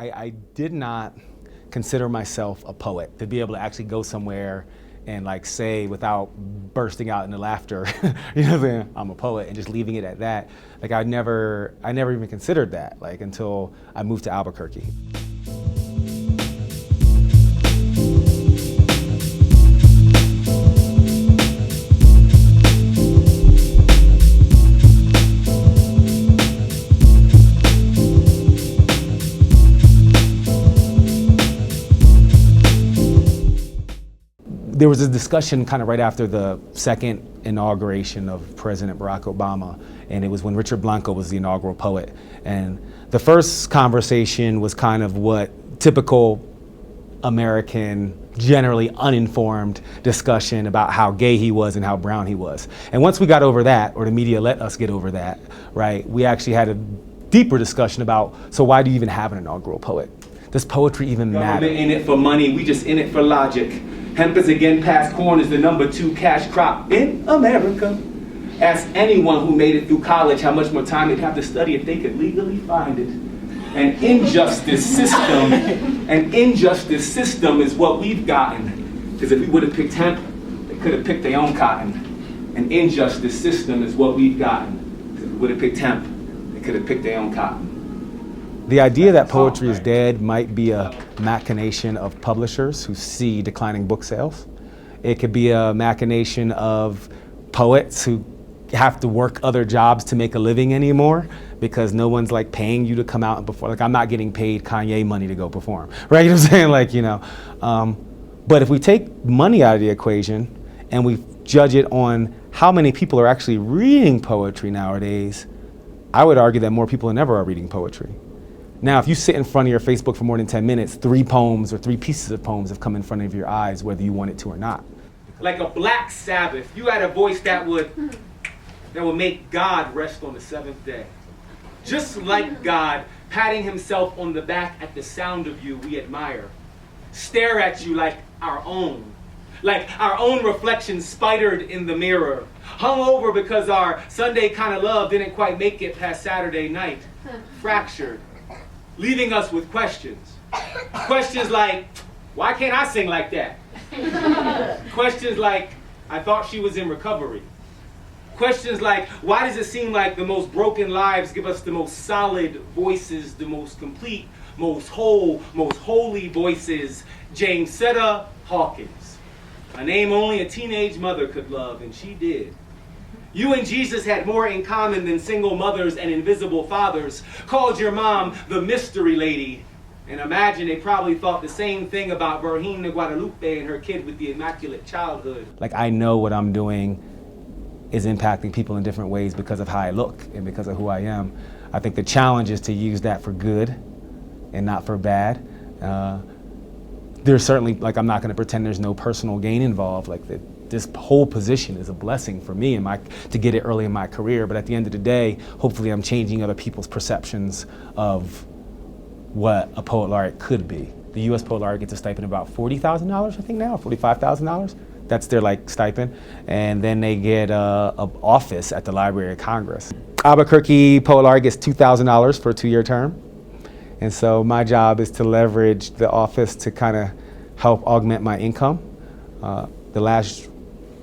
I did not consider myself a poet. To be able to actually go somewhere and like say without bursting out into laughter, you know what I'm saying, I'm a poet, and just leaving it at that. Like I never even considered that, like until I moved to Albuquerque. There was a discussion kind of right after the second inauguration of President Barack Obama, and it was when Richard Blanco was the inaugural poet. And the first conversation was kind of what typical American, generally uninformed discussion about how gay he was and how brown he was. And once we got over that, or the media let us get over that, right, we actually had a deeper discussion about, so why do you even have an inaugural poet? Does poetry even matter? Government in it for money, we just in it for logic. Hemp is again past corn is the #2 cash crop in America. Ask anyone who made it through college how much more time they'd have to study if they could legally find it. An injustice system is what we've gotten. Because if we would have picked hemp, they could have picked their own cotton. An injustice system is what we've gotten. Because if we would have picked hemp, they could have picked their own cotton. The idea that poetry is dead might be a machination of publishers who see declining book sales. It could be a machination of poets who have to work other jobs to make a living anymore because no one's like paying you to come out and perform. Like I'm not getting paid Kanye money to go perform, right? You know what I'm saying? Like, you know, but if we take money out of the equation and we judge it on how many people are actually reading poetry nowadays, I would argue that more people than ever are reading poetry. Now, if you sit in front of your Facebook for more than 10 minutes, 3 poems or 3 pieces of poems have come in front of your eyes, whether you want it to or not. Like a Black Sabbath, you had a voice that would make God rest on the 7th day. Just like God patting himself on the back at the sound of you we admire. Stare at you like our own reflection spidered in the mirror. Hung over because our Sunday kind of love didn't quite make it past Saturday night. Fractured. Leaving us with questions. Questions like, why can't I sing like that? Questions like, I thought she was in recovery. Questions like, why does it seem like the most broken lives give us the most solid voices, the most complete, most whole, most holy voices? Jamesetta Hawkins, a name only a teenage mother could love, and she did. You and Jesus had more in common than single mothers and invisible fathers. Called your mom the mystery lady. And imagine they probably thought the same thing about Virgin de Guadalupe and her kid with the immaculate childhood. Like I know what I'm doing is impacting people in different ways because of how I look and because of who I am. I think the challenge is to use that for good and not for bad. There's certainly, like I'm not gonna pretend there's no personal gain involved. Like this whole position is a blessing for me to get it early in my career, but at the end of the day, hopefully I'm changing other people's perceptions of what a poet laureate could be. The U.S. Poet Laureate gets a stipend of about $40,000, I think now, $45,000. That's their like stipend, and then they get an office at the Library of Congress. Albuquerque Poet Laureate gets $2,000 for a 2-year term, and so my job is to leverage the office to kind of help augment my income. The last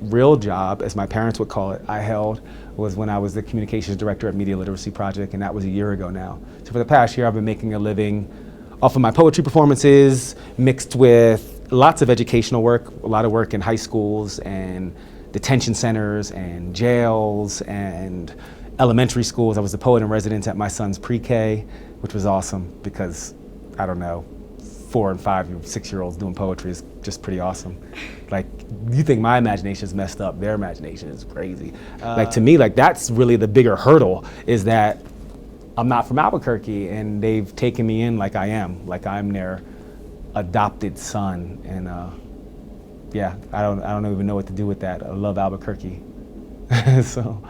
real job, as my parents would call it, I held was when I was the communications director at Media Literacy Project, and that was a year ago now. So for the past year, I've been making a living off of my poetry performances, mixed with lots of educational work, a lot of work in high schools and detention centers and jails and elementary schools. I was the poet in residence at my son's pre-K, which was awesome because, I don't know, 4 and 5 and 6-year-olds doing poetry is just pretty awesome. Like, you think my imagination is messed up, their imagination is crazy. Like to me, like that's really the bigger hurdle, is that I'm not from Albuquerque and they've taken me in like I am, like I'm their adopted son. And yeah, I don't even know what to do with that. I love Albuquerque. So.